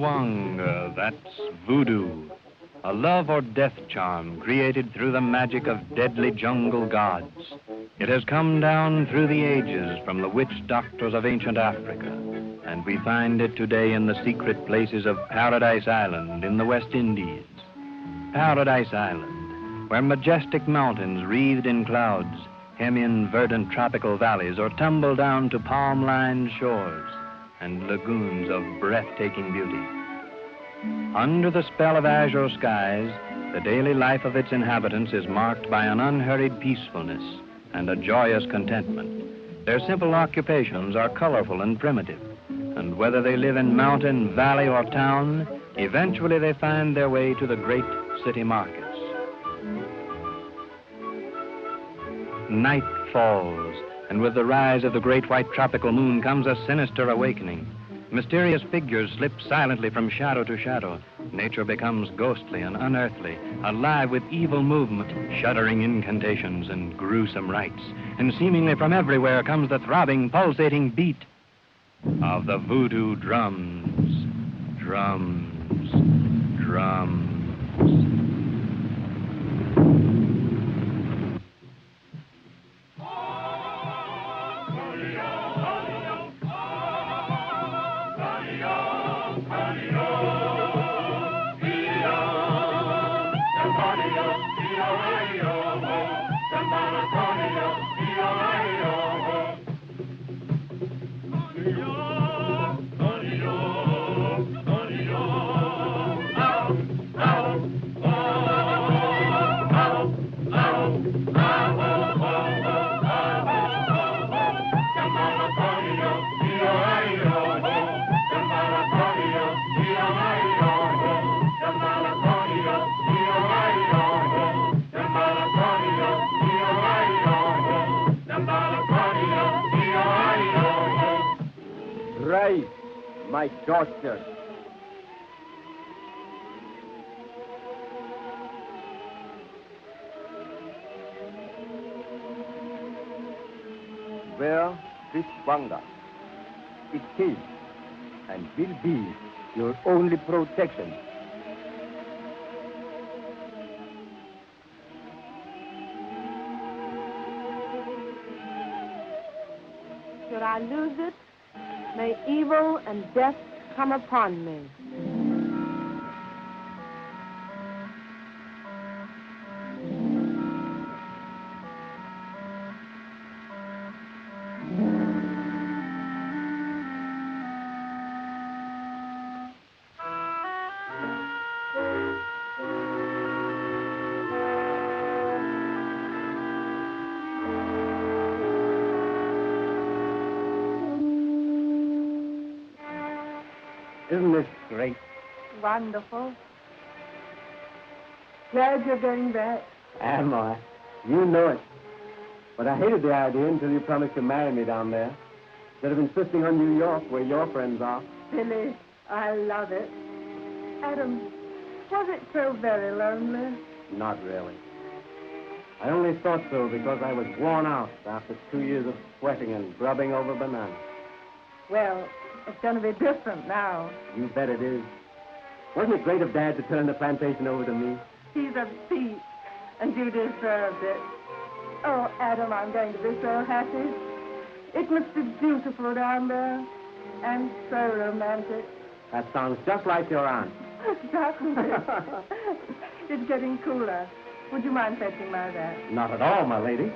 Wanga, that's voodoo, a love or death charm created through the magic of deadly jungle gods. It has come down through the ages from the witch doctors of ancient Africa, and we find it today in the secret places of Paradise Island in the West Indies. Paradise Island, where majestic mountains wreathed in clouds hem in verdant tropical valleys or tumble down to palm-lined shores and lagoons of breathtaking beauty. Under the spell of azure skies, the daily life of its inhabitants is marked by an unhurried peacefulness and a joyous contentment. Their simple occupations are colorful and primitive, and whether they live in mountain, valley, or town, eventually they find their way to the great city markets. Night falls, and with the rise of the great white tropical moon comes a sinister awakening. Mysterious figures slip silently from shadow to shadow. Nature becomes ghostly and unearthly, alive with evil movement, shuddering incantations and gruesome rites. And seemingly from everywhere comes the throbbing, pulsating beat of the voodoo drums. Drums, drums. Right, my daughter. Well, this Wanga, it is and will be your only protection. Should I lose it, may evil and death come upon me. Isn't this great? Wonderful. Glad you're getting back. Am I? You know it. But I hated the idea until you promised to marry me down there, instead of insisting on New York, where your friends are. Billy, I love it. Adam, was it so very lonely? Not really. I only thought so because I was worn out after 2 years of sweating and grubbing over bananas. Well, it's going to be different now. You bet it is. Wasn't it great of Dad to turn the plantation over to me? He's a beast, and you deserved it. Oh, Adam, I'm going to be so happy. It must be beautiful down there, and so romantic. That sounds just like your aunt. Doesn't it? It's getting cooler. Would you mind fetching my bag? Not at all, my lady.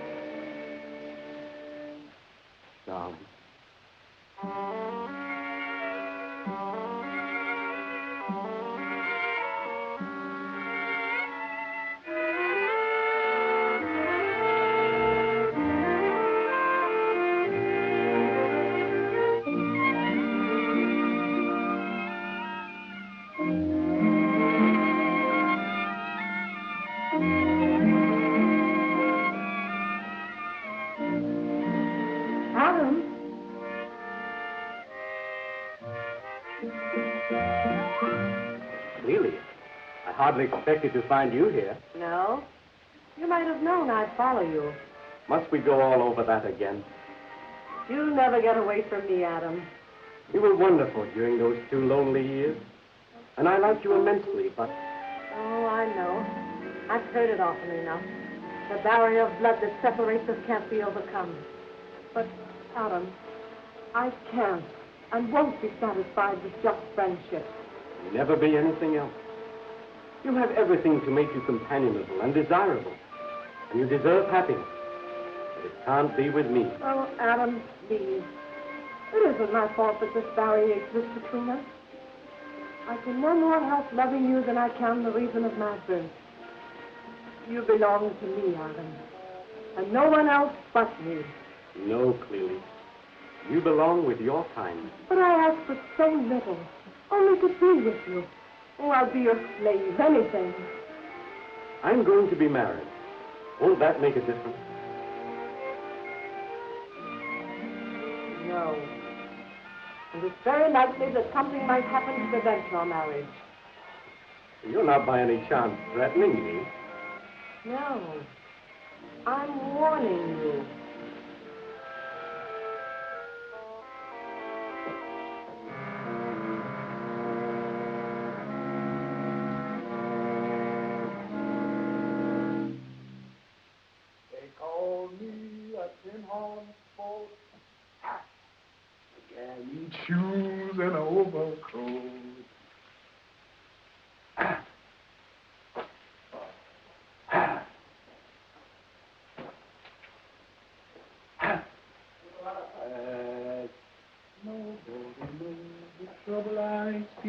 Darling. Really? I hardly expected to find you here. No. You might have known I'd follow you. Must we go all over that again? You'll never get away from me, Adam. You were wonderful during those 2 lonely years. And I like you immensely, but... Oh, I know. I've heard it often enough. The barrier of blood that separates us can't be overcome. But, Adam, I can't and won't be satisfied with just friendship. You'll never be anything else. You have everything to make you companionable and desirable. And you deserve happiness. But it can't be with me. Oh, Adam, please. It isn't my fault that this barrier exists between us. I can no more help loving you than I can the reason of my birth. You belong to me, Adam. And no one else but me. No, clearly. You belong with your kind. But I ask for so little. Only to be with you. Oh, I'll be your slave, anything. I'm going to be married. Won't that make a difference? No. And it's very likely that something might happen to prevent your marriage. You're not by any chance threatening me. No. I'm warning you. They call me a tin-horn sport. I need shoes and an overcoat.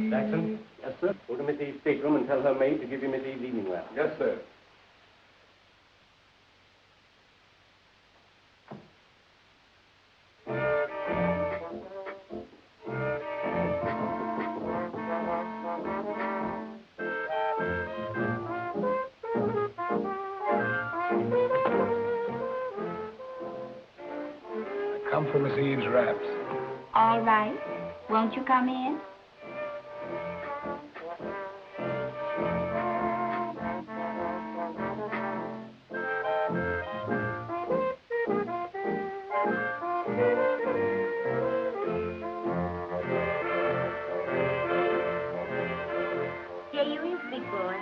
Jackson? Yes, sir. Go to Miss Eve's stateroom and tell her maid to give you Miss Eve's evening wear. Yes, sir. I come for Miss Eve's wraps. All right. Won't you come in? Here you is, big boy.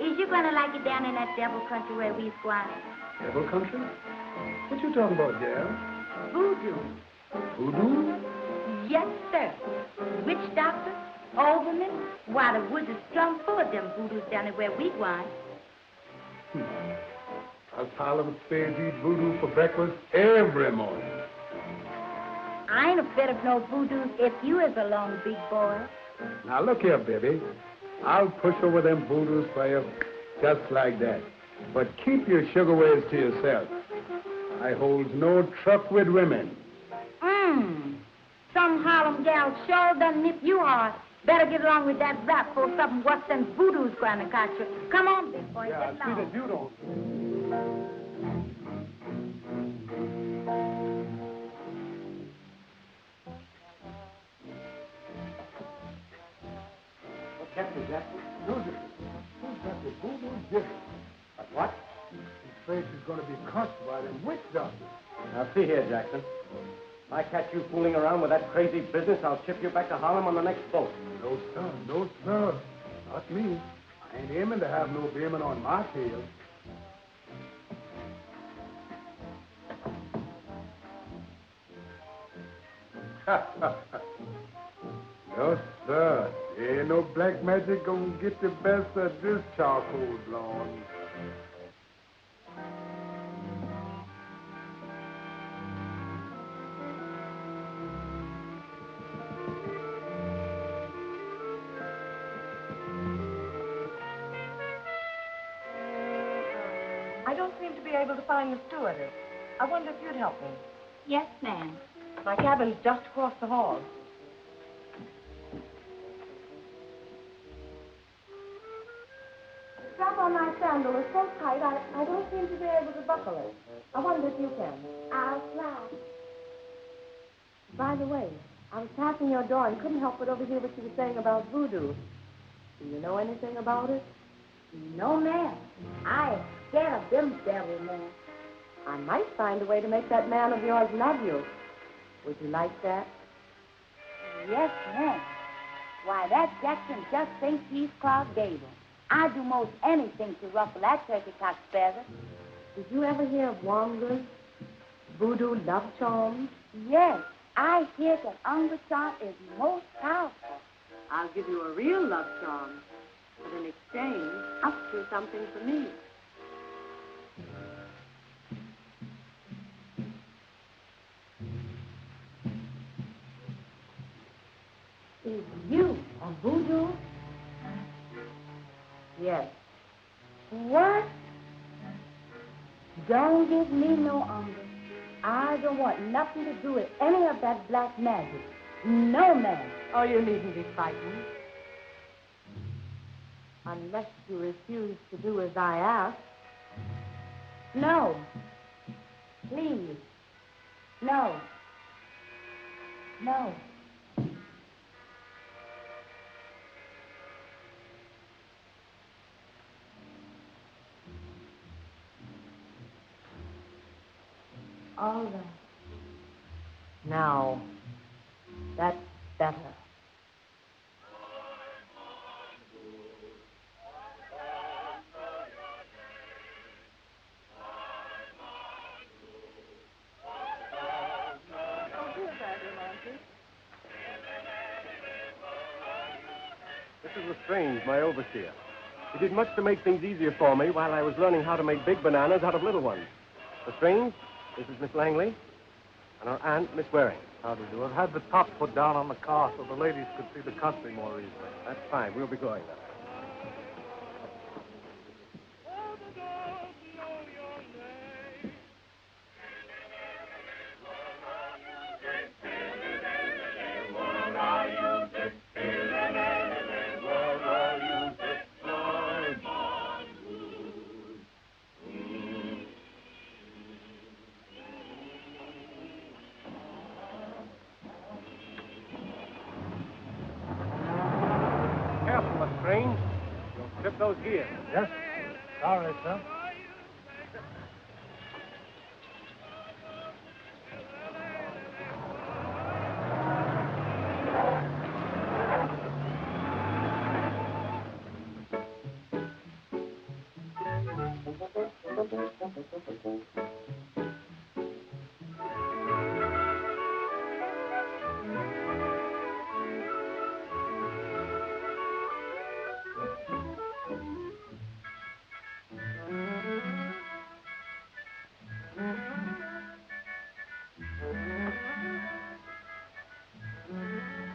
Is you gonna like it down in that devil country where we's going? Devil country? What you talking about, gal? Voodoo. Voodoo? Yes, sir. Witch doctor, overman. Why, the woods is plumb full of them voodoos down there where we going. Us Harlem spades eat voodoo for breakfast every morning. I ain't afraid of no voodoos if you is along, big boy. Now, look here, baby. I'll push over them voodoos for you just like that. But keep your sugar wares to yourself. I holds no truck with women. Some Harlem gal sure done nip you hard. Better get along with that rap for something worse than voodoo's going to catch you. Come on, big boy, Yeah, get I see along. that you don't. What kept you, Jackson? Susan, who's got the voodoo jitter? But what? He's afraid she's going to be crushed by them witch doctors. Now, see here, Jackson. If I catch you fooling around with that crazy business, I'll ship you back to Harlem on the next boat. No, sir. No, sir. Not me. I ain't aiming to have no beaming on my tail. No, sir. Ain't no black magic gonna get the best of this charcoal blonde. I don't seem to be able to find the stewardess. I wonder if you'd help me. Yes, ma'am. My cabin's just across the hall. The strap on my sandal is so tight, I don't seem to be able to buckle it. I wonder if you can. I'll try. By the way, I was passing your door and couldn't help but overhear what you were saying about voodoo. Do you know anything about it? No, ma'am. I ain't scared of them devil men. I might find a way to make that man of yours love you. Would you like that? Yes, ma'am. Why, that Jackson just thinks he's Clark Gable. I'd do most anything to ruffle that turkey cock's feathers. Did you ever hear of Wanga's voodoo love charms? Yes, I hear that Ouanga charm is most powerful. I'll give you a real love charm, but in exchange, I'll do something for me. Is you a voodoo? Yes. What? Don't give me no Ouanga. I don't want nothing to do with any of that black magic. No, man. Oh, you needn't be frightened. Unless you refuse to do as I ask. No. Please. No. No. All right. Now, that's better. This is Lestrange, my overseer. He did much to make things easier for me while I was learning how to make big bananas out of little ones. Lestrange, this is Miss Langley, and our aunt, Miss Waring. How do you do? I've had the top put down on the car so the ladies could see the country more easily. That's fine. We'll be going now. Careful, Lestrange. You'll trip those gears. Yes? Sorry, sir.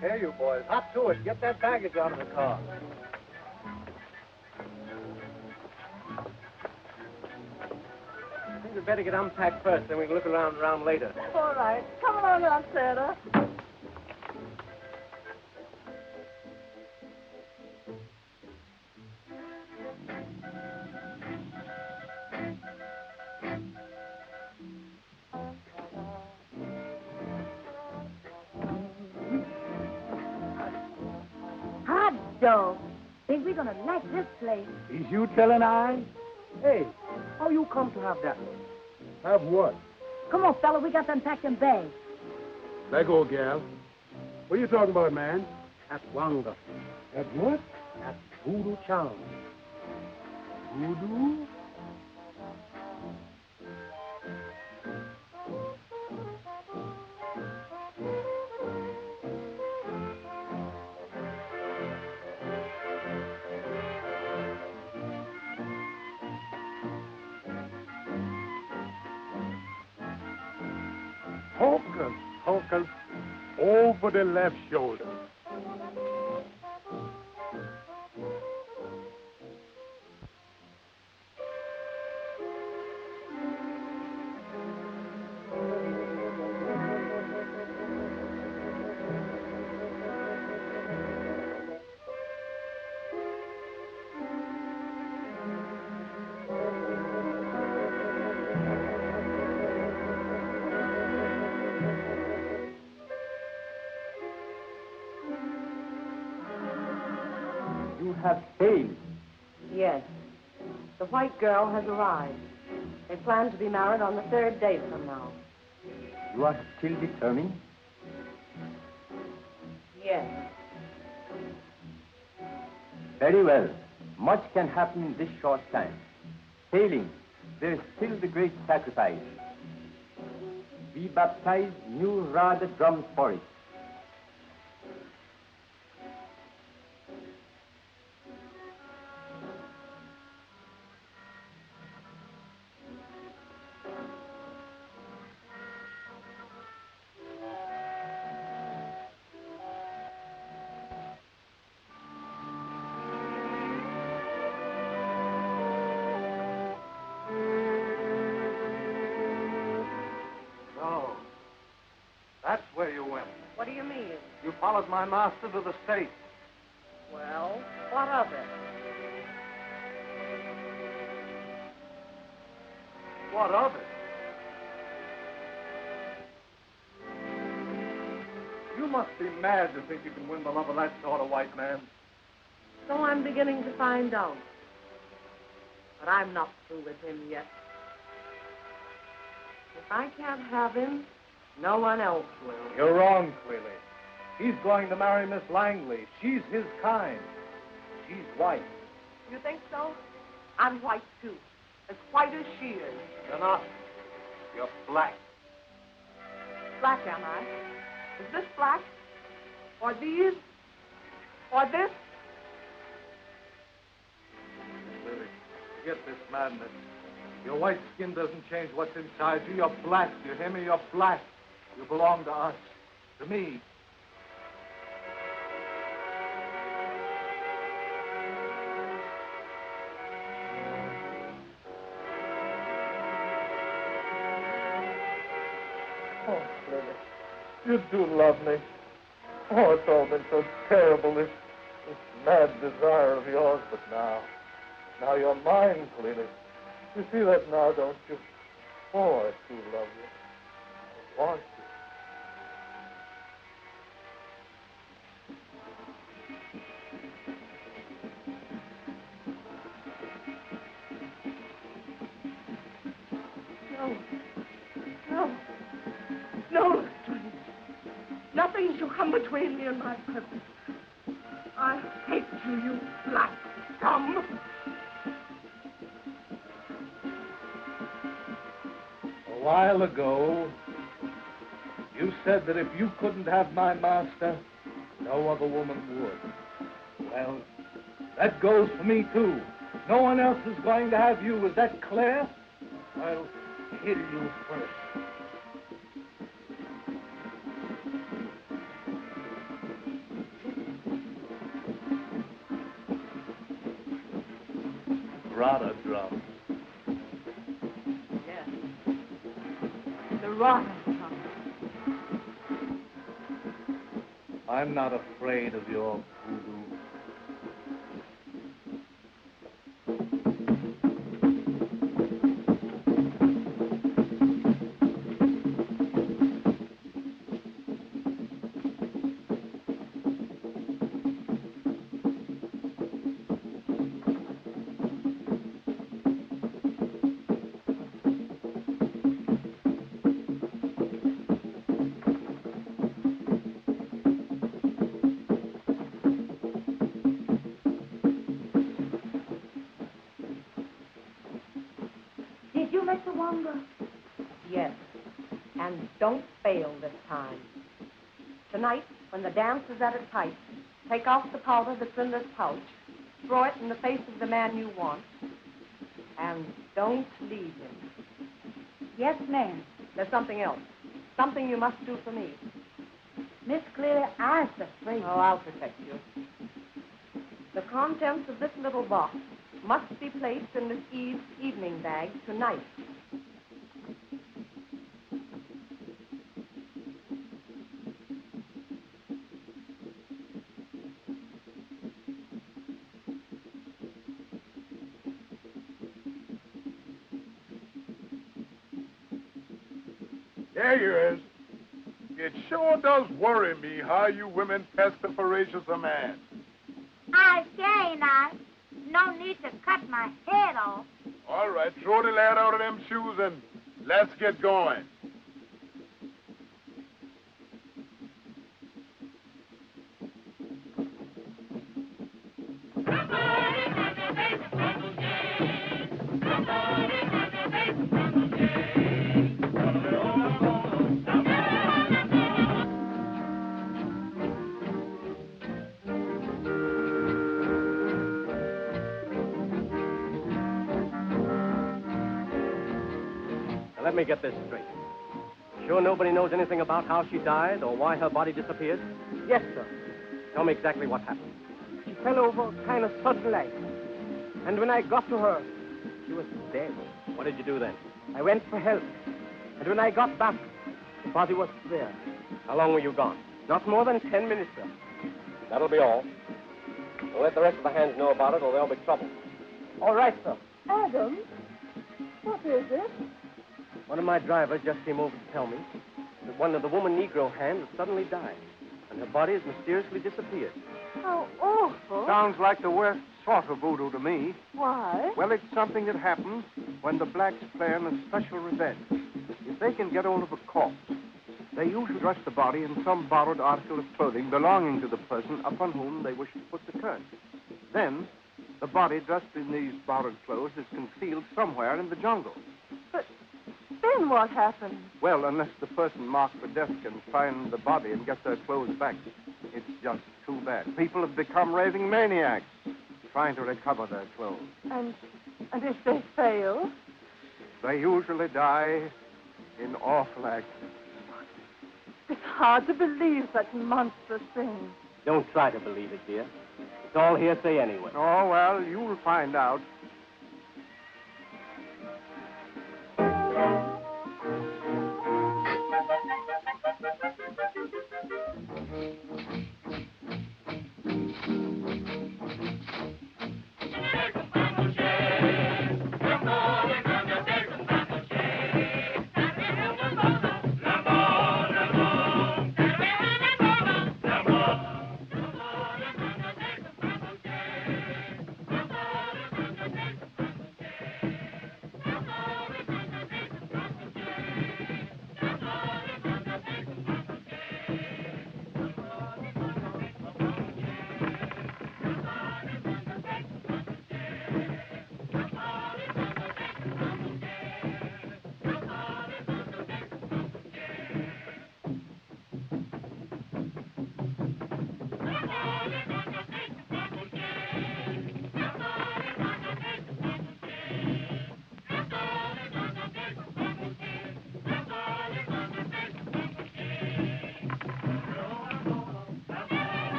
Here, you boys. Hop to it. Get that baggage out of the car. I think we'd better get unpacked first, then we can look around later. All right. Come along, Aunt Sarah. Hot dog. Think we're gonna like this place. Is you telling I? Hey, how you come to have that? Have what? Come on, fella, we got to unpack them bags. Let go, gal. What are you talking about, man? At Wanga. At what? At voodoo charm. Voodoo? Hocus pocus over the left shoulder. You have failed. Yes. The white girl has arrived. They plan to be married on the 3rd day from now. You are still determined? Yes. Very well. Much can happen in this short time. Failing, there is still the great sacrifice. We baptize new rada drums for it. That's where you went. What do you mean? You followed my master to the States. Well, what of it? What of it? You must be mad to think you can win the love of that sort of white man. So I'm beginning to find out. But I'm not through with him yet. If I can't have him, no one else will. You're wrong, clearly. He's going to marry Miss Langley. She's his kind. She's white. You think so? I'm white, too. As white as she is. You're not. You're black. Black, am I? Is this black? Or these? Or this? Lily, forget this madness. Your white skin doesn't change what's inside you. You're black. You hear me? You're black. You belong to us. To me. Oh, Lily, you do love me. Oh, it's all been so terrible, this mad desire of yours. But now you're mine, Cletus. You see that now, don't you? Oh, I do love you. I want you. No, Strange. Nothing shall come between me and my purpose. I hate you, you black scum. A while ago, you said that if you couldn't have my master, no other woman would. Well, that goes for me, too. No one else is going to have you. Is that clear? I'll kill you first. Rada drum. Yes. The Rada drum. I'm not afraid of your voodoo. Did you, Mr. Wanga? Yes. And don't fail this time. Tonight, when the dance is at its height, take off the powder that's in this pouch, throw it in the face of the man you want, and don't leave him. Yes, ma'am. There's something else. Something you must do for me. Miss Clear, I'm afraid. Oh, I'll protect you. The contents of this little box must be placed in Miss Eve's evening bag tonight. There you is. It sure does worry me how you women test the voracious a man. I say, now, no need to cut my head off. All right, throw the lad out of them shoes and let's get going. Let me get this straight. Sure nobody knows anything about how she died or why her body disappeared? Yes, sir. Tell me exactly what happened. She fell over kind of suddenly. And when I got to her, she was dead. What did you do then? I went for help. And when I got back, the body was there. How long were you gone? Not more than 10 minutes, sir. That'll be all. We'll let the rest of the hands know about it or there'll be trouble. All right, sir. Adam, what is it? One of my drivers just came over to tell me that one of the woman Negro hands suddenly died, and her body has mysteriously disappeared. How awful. Sounds like the worst sort of voodoo to me. Why? Well, it's something that happens when the blacks plan a special revenge. If they can get hold of a corpse, they usually dress the body in some borrowed article of clothing belonging to the person upon whom they wish to put the curse. Then, the body dressed in these borrowed clothes is concealed somewhere in the jungle. But then what happens? Well, unless the person marked for death can find the body and get their clothes back, it's just too bad. People have become raving maniacs trying to recover their clothes. And if they fail? They usually die in awful accidents. It's hard to believe such monstrous things. Don't try to believe it, dear. It's all hearsay anyway. Oh, well, you'll find out.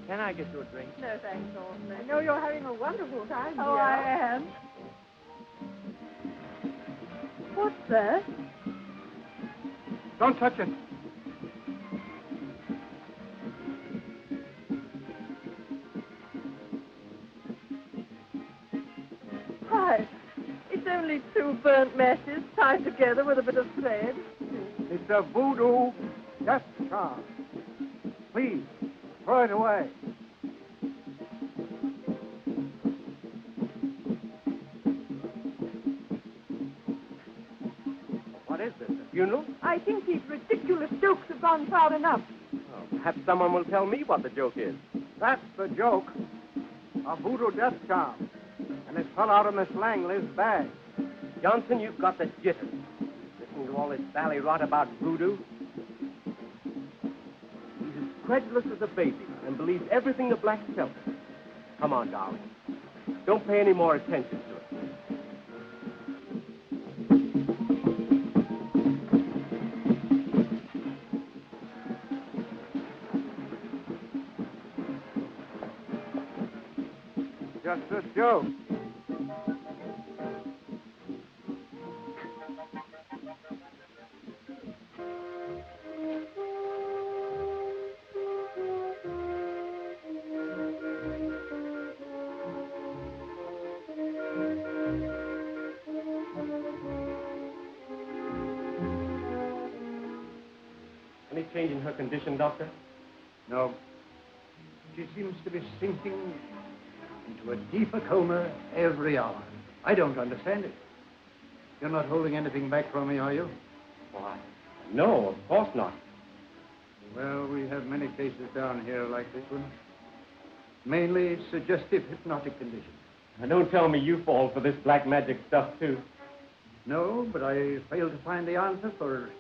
Can I get you a drink? No, thanks, Orson. I know you're having a wonderful time here. Oh, I am. What's that? Don't touch it. Why, it's only two burnt matches tied together with a bit of thread. It's a voodoo death charm. Please, throw it away. What is this, a funeral? I think these ridiculous jokes have gone far enough. Oh, perhaps someone will tell me what the joke is. That's the joke. A voodoo death charm. And it fell out of Miss Langley's bag. Johnson, you've got the jitters. Listening to all this bally rot about voodoo. He's as credulous as a baby and believes everything the blacks tell him. Come on, darling. Don't pay any more attention to it. Just a joke. any change in her condition, Doctor? No. She seems to be sinking into a deeper coma every hour. I don't understand it. You're not holding anything back from me, are you? Why, no, of course not. Well, we have many cases down here like this one. Mainly suggestive hypnotic conditions. Now, don't tell me you fall for this black magic stuff, too. No, but I fail to find the answer for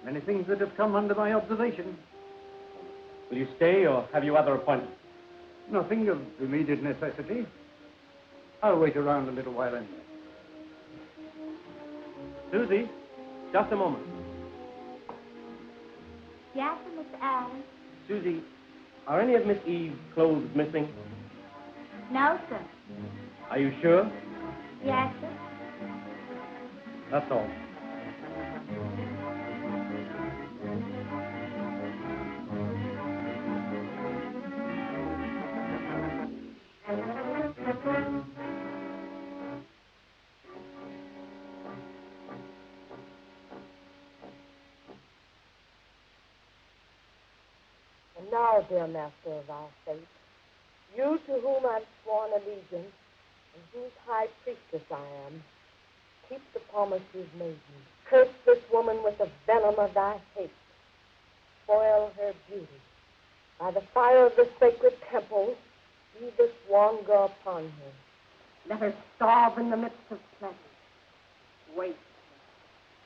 many things that have come under my observation. Will you stay, or have you other appointments? Nothing of immediate necessity. I'll wait around a little while anyway. Susie, just a moment. Yes, sir, Mr. Adams. Susie, are any of Miss Eve's clothes missing? No, sir. Are you sure? Yes, sir. That's all. And now, dear master of our faith, you to whom I've sworn allegiance, and whose high priestess I am, keep the promise you've made me. Curse this woman with the venom of thy hate. Spoil her beauty. By the fire of the sacred temple, be this Wanga upon her. Let her starve in the midst of plenty. Waste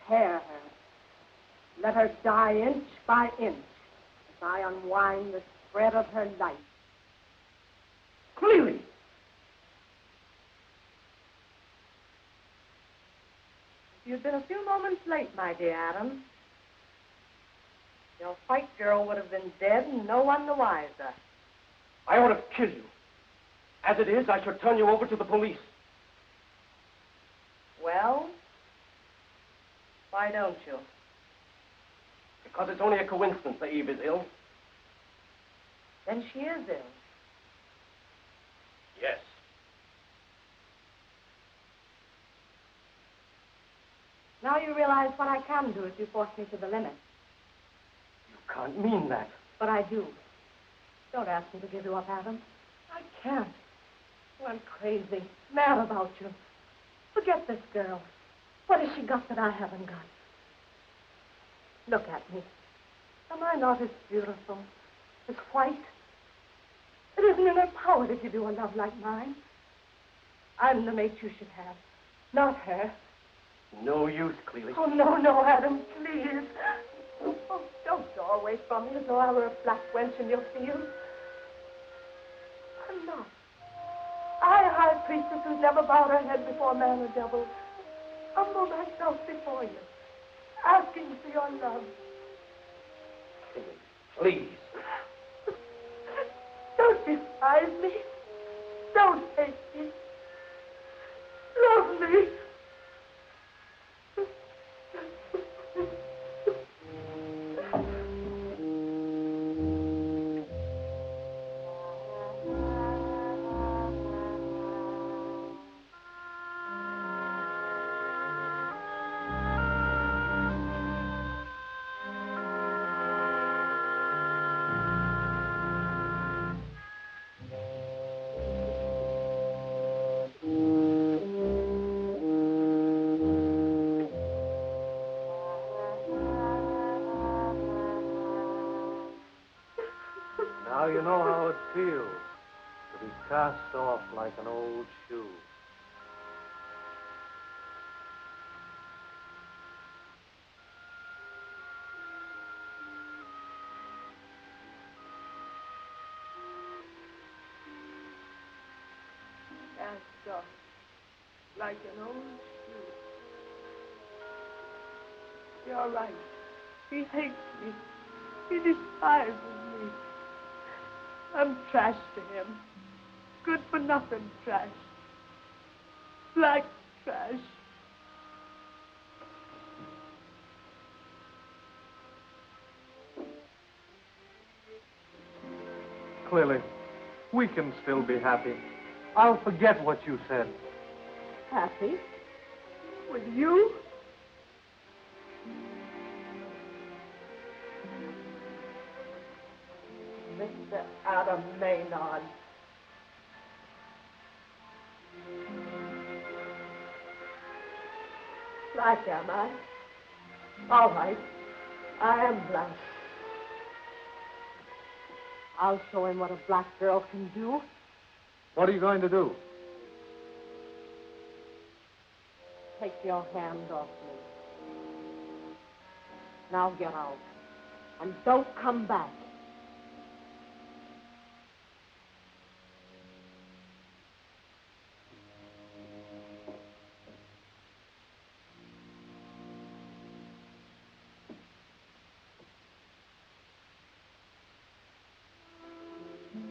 her. Tear her. Let her die inch by inch as I unwind the thread of her life. Clearly. You've been a few moments late, my dear Adam. Your white girl would have been dead and no one the wiser. I ought to kill you. As it is, I shall turn you over to the police. Well, why don't you? Because it's only a coincidence that Eve is ill. Then she is ill. Yes. Now you realize what I can do if you force me to the limit. You can't mean that. But I do. Don't ask me to give you up, Adam. I can't. Oh, I'm crazy, mad about you. Forget this girl. What has she got that I haven't got? Look at me. Am I not as beautiful, as white? It isn't in her power to give you a love like mine. I'm the mate you should have, not her. No use, Cleely. Oh, no, Adam, please. Oh, don't go away from me as though I were a black wench in your field. I'm not. I, high priestess who's never bowed her head before man or devil, humble myself before you, asking for your love. Please. Don't despise me. Don't hate me. Love me. Now you know how it feels to be cast off like an old shoe. Cast off like an old shoe. You're right. He hates me. He despises me. I'm trash to him. Good for nothing trash. Black trash. Clearly, we can still be happy. I'll forget what you said. Happy? With you? Mr. Adam Maynard. Black, am I? All right. I am black. I'll show him what a black girl can do. What are you going to do? Take your hand off me. Now get out. And don't come back.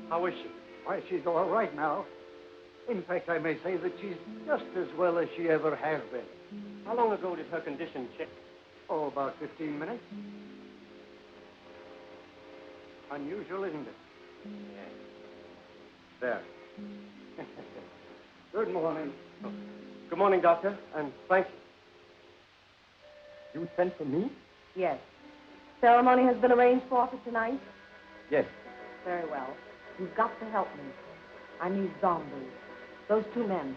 How is she? Why, she's all right now. In fact, I may say that she's just as well as she ever has been. How long ago did her condition check? Oh, about 15 minutes. Unusual, isn't it? Yes. There. Good morning. Oh. Good morning, Doctor, and thank you. You sent for me? Yes. Ceremony has been arranged for tonight? Yes. Very well. You've got to help me. I need zombies. Those two men.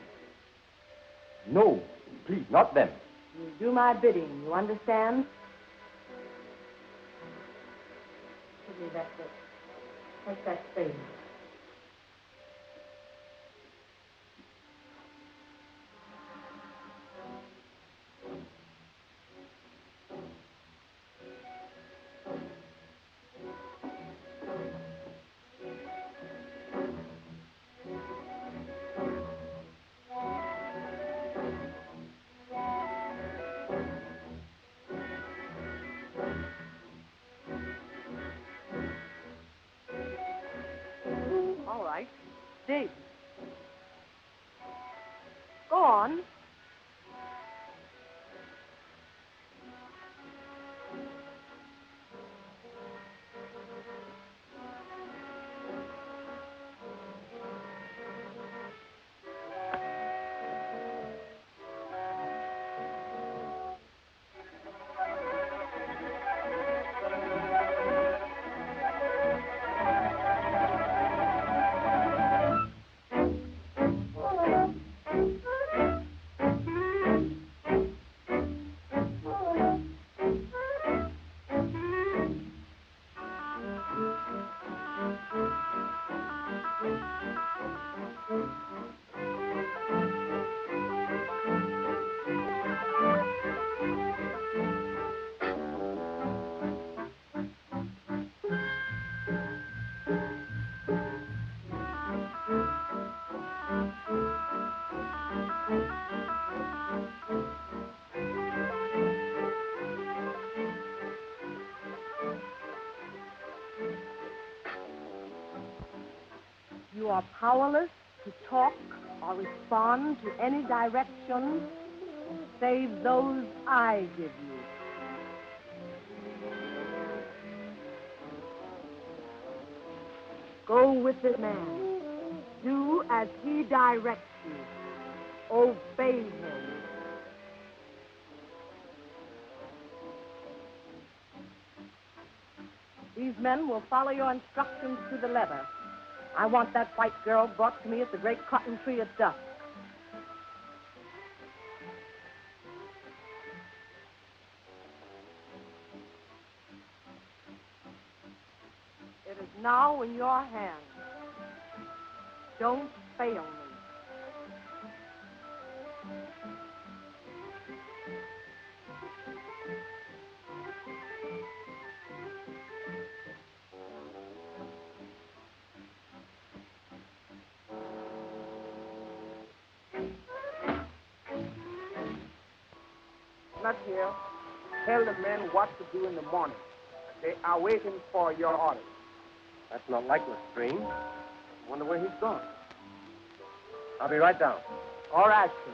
No, please, not them. You do my bidding, you understand? Give me that book. Take that spade. All right. Dig. Go on. You are powerless to talk or respond to any direction save those I give you. Go with this man. Do as he directs you. Obey him. These men will follow your instructions to the letter. I want that white girl brought to me at the great cotton tree at dusk. It is now in your hands. Don't fail me. Not here. Tell the men what to do in the morning. They are waiting for your orders. That's not like Lestrange. I wonder where he's gone. I'll be right down. All right, sir.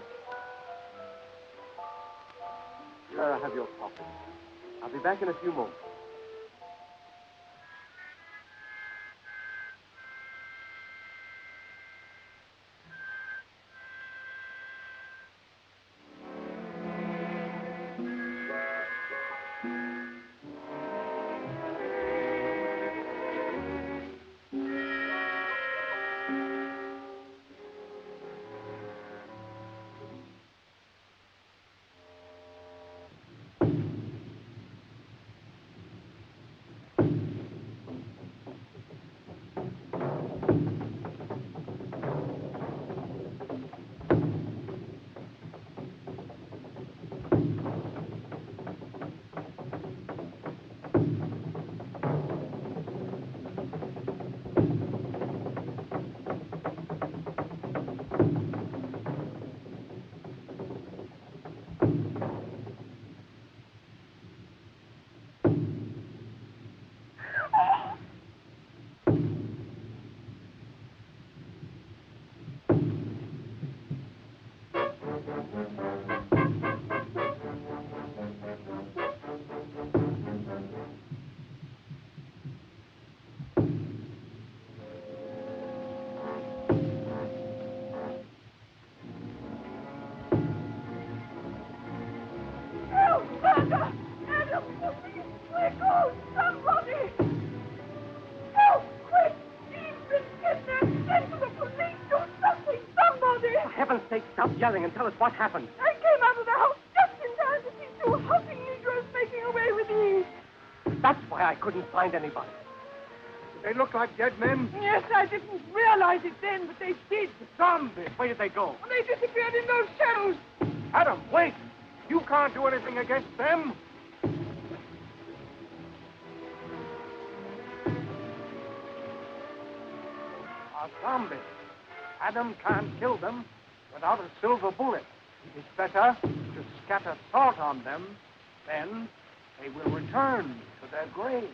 Here, have your coffee. I'll be back in a few moments. There goes somebody! Help! Quick! He's been kidnapped! Send to the police! Do something! Somebody! For heaven's sake, stop yelling and tell us what happened. I came out of the house just in time to see two huffing Negroes making away with Eve. That's why I couldn't find anybody. They look like dead men. Yes, I didn't realize it then, but they did. Zombies. Where did they go? They disappeared in those shadows. Adam, wait. You can't do anything against them. A zombie. Adam can't kill them without a silver bullet. It is better to scatter salt on them, then they will return to their grave.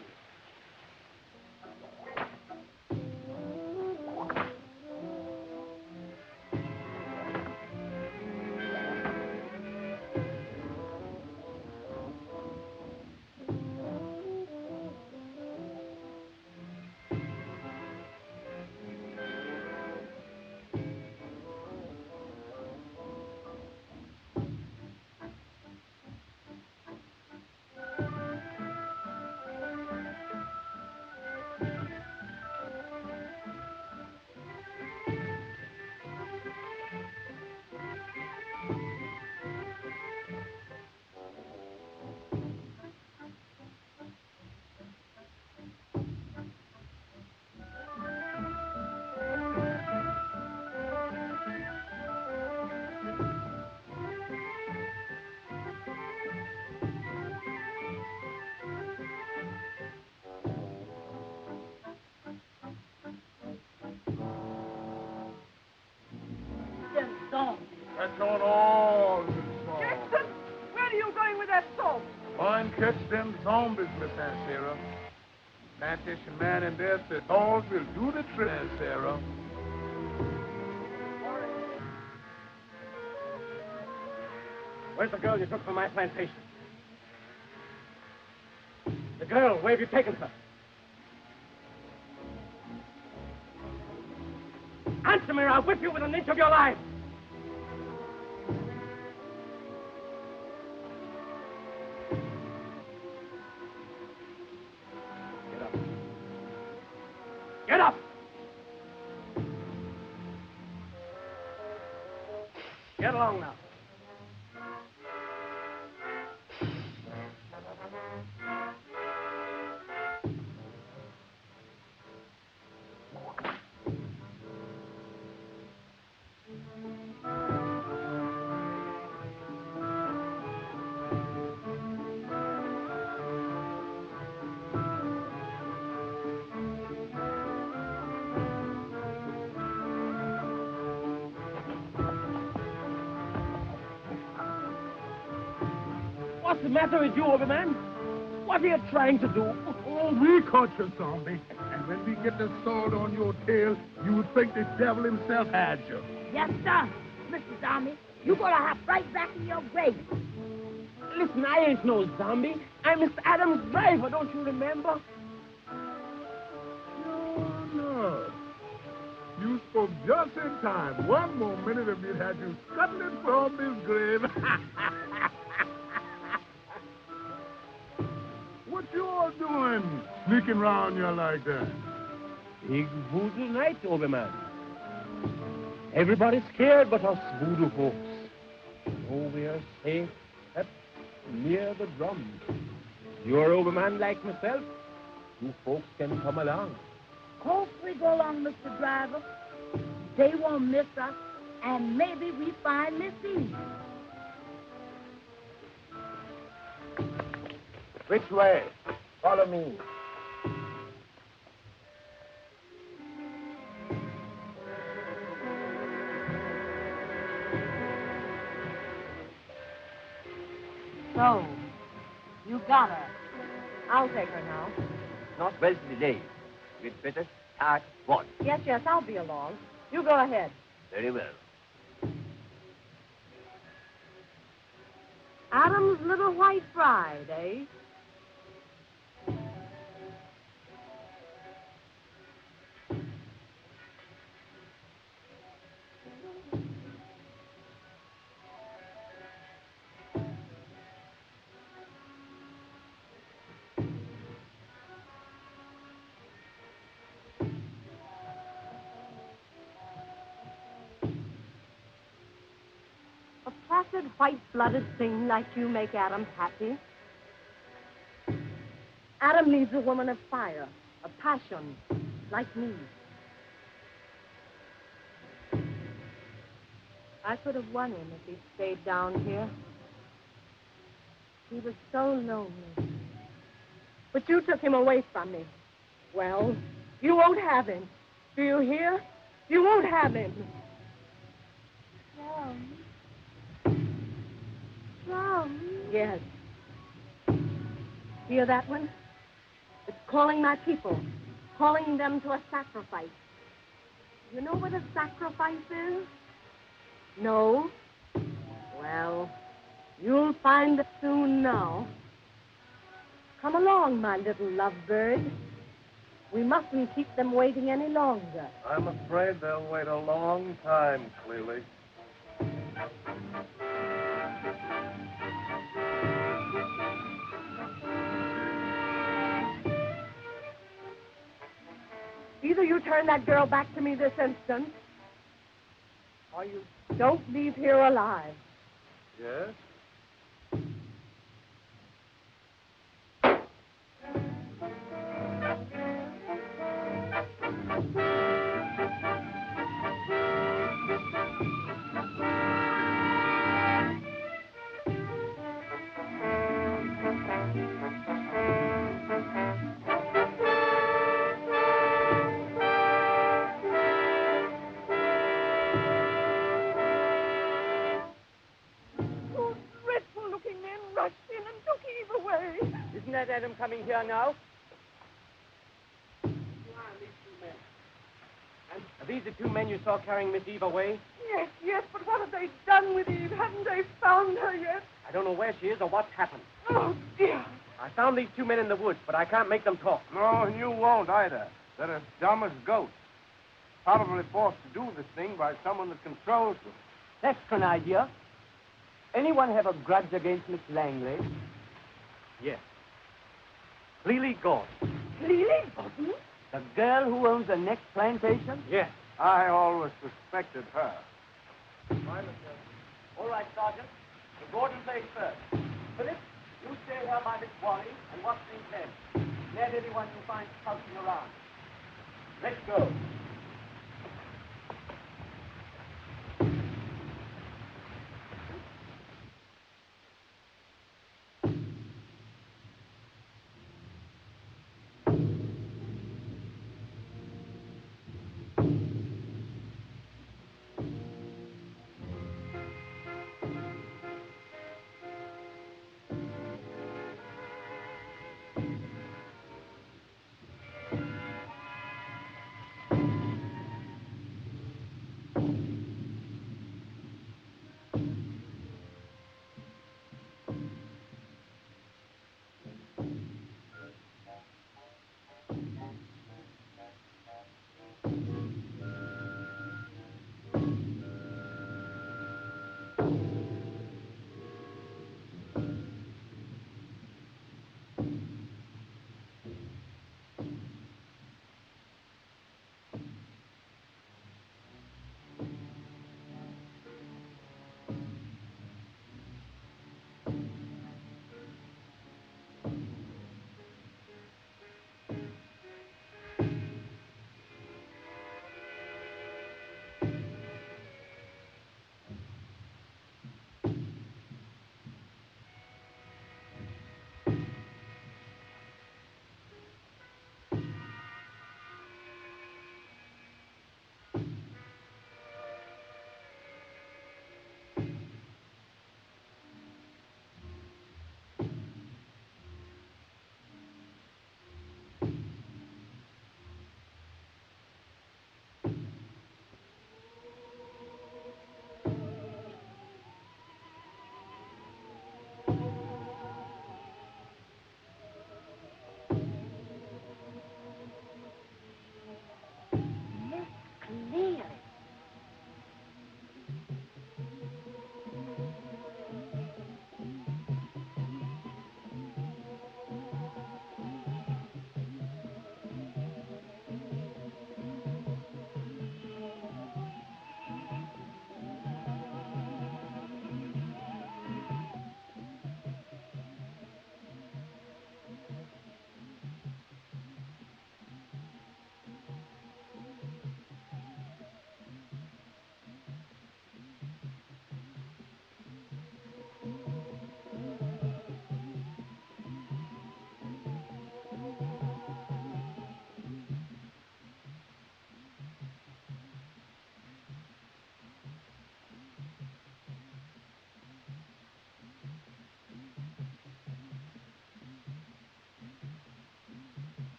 That's on all the salt. Jackson, where are you going with that salt? Find catch them zombies, Miss Aunt Sarah. Plantation man and there said all will do the trick, Aunt Sarah. Where's the girl you took from my plantation? The girl, where have you taken her? Answer me or I'll whip you within an inch of your life. Get up! Get along now. What's the matter with you, old man? What are you trying to do? Oh, we caught you, zombie. And when we get the sword on your tail, you would think the devil himself had you. Yes, sir. Mr. Zombie, you're going to hop right back in your grave. Listen, I ain't no zombie. I'm Mr. Adams' driver, don't you remember? No. You spoke just in time. One more minute and we'd had you scuttling from this grave. What you all doing, sneaking around here like that? Big voodoo night, old man. Everybody's scared but us voodoo folks. Oh, we are safe up near the drums. You're old man like myself. You folks can come along. Course we go along, Mr. Driver. They won't miss us, and maybe we find Miss Eve. Which way? Follow me. So, you got her. I'll take her now. Not well delayed. We'd better start what? Yes, I'll be along. You go ahead. Very well. Adam's little white bride, eh? A placid, white-blooded thing like you make Adam happy. Adam needs a woman of fire, of passion, like me. I could have won him if he'd stayed down here. He was so lonely. But you took him away from me. Well, you won't have him. Do you hear? You won't have him. Rum. Yes. Hear that one? It's calling my people, calling them to a sacrifice. You know what a sacrifice is? No? Well, you'll find it soon now. Come along, my little lovebird. We mustn't keep them waiting any longer. I'm afraid they'll wait a long time, Cleely. Either you turn that girl back to me this instant, or you don't leave here alive. Yes? Two dreadful-looking men rushed in and took Eve away. Isn't that Adam coming here now? And are these the two men you saw carrying Miss Eve away? Yes, but what have they done with Eve? Haven't they found her yet? I don't know where she is or what's happened. Oh, dear. I found these two men in the woods, but I can't make them talk. No, and you won't either. They're as dumb as goats. Probably forced to do this thing by someone that controls them. That's an idea. Anyone have a grudge against Miss Langley? Yes. Cleely Gordon. Cleely Gordon? The girl who owns the next plantation? Yes. I always suspected her. All right, Sergeant. The Gordon place first. Philip, you stay here by Miss Wally and watch these men. Let anyone you find skulking around. Let's go.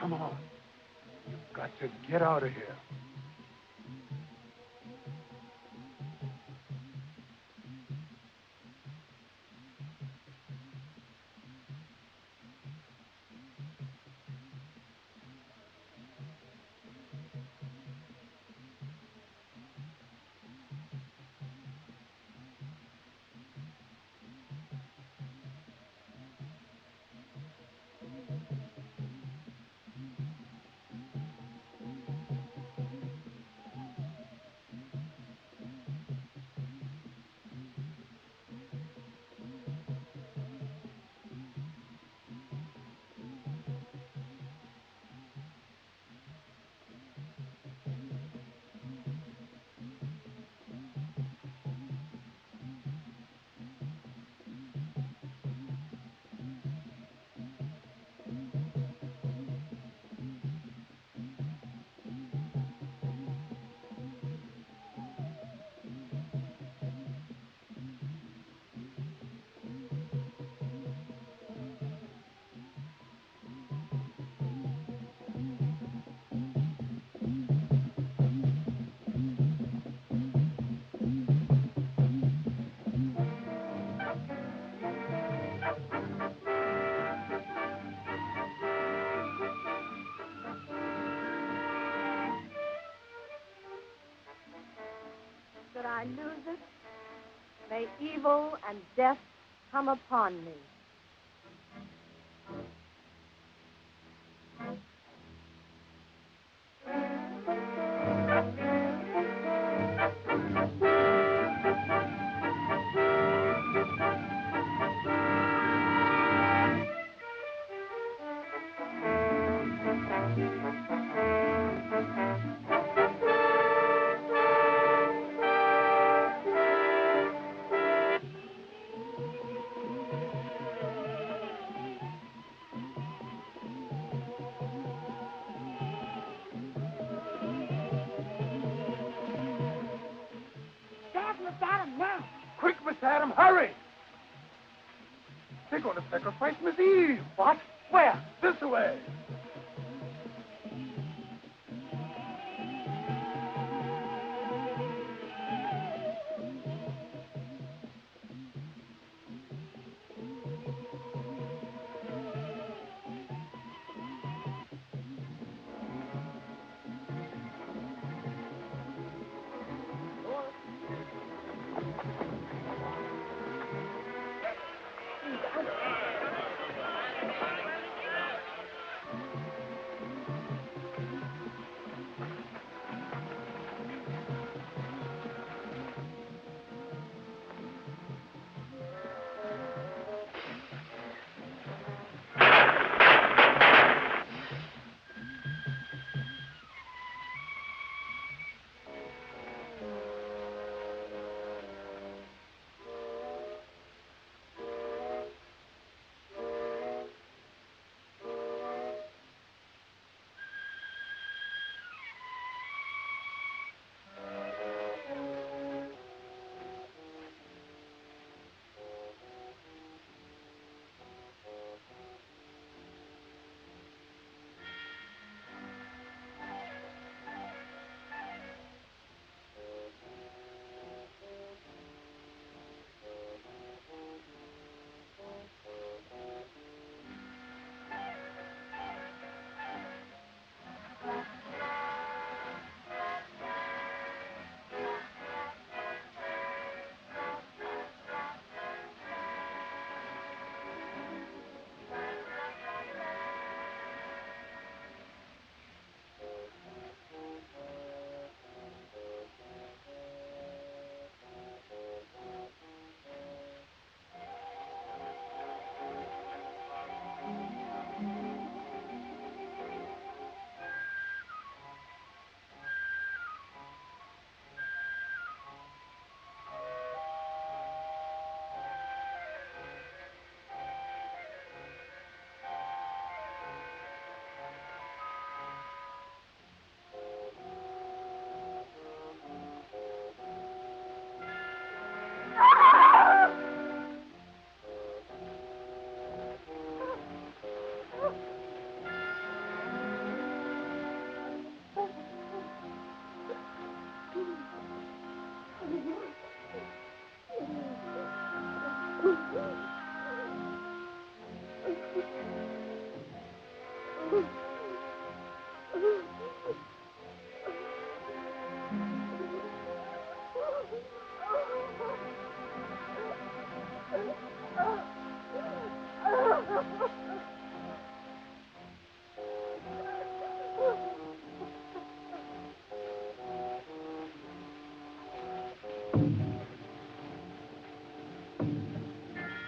Come on. You've got to get out of here. Should I lose it, may evil and death come upon me. Miss Adam, now. Quick, Miss Adam, hurry! They're going to sacrifice Miss Eve. What? Where? This way.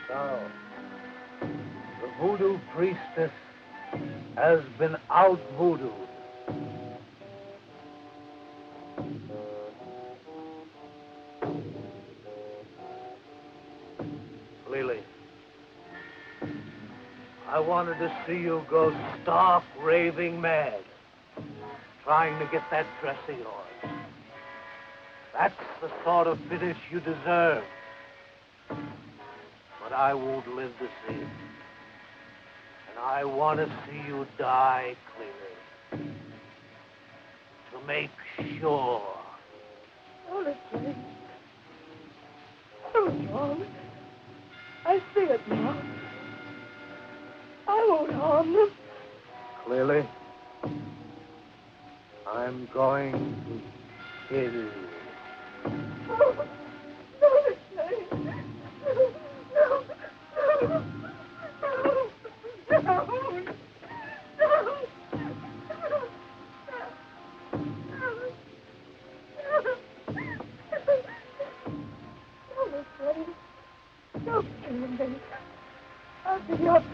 So, the voodoo priestess has been out voodooed. Lily, I wanted to see you go stark raving mad, trying to get that dress of yours. That's the sort of finish you deserve. But I won't live to see it. And I want to see you die cleanly. To make sure. Honestly, I was wrong. I see it now. I won't harm them. Clearly, I'm going to kill you. No, no, Don't kill him, baby. I'll give you up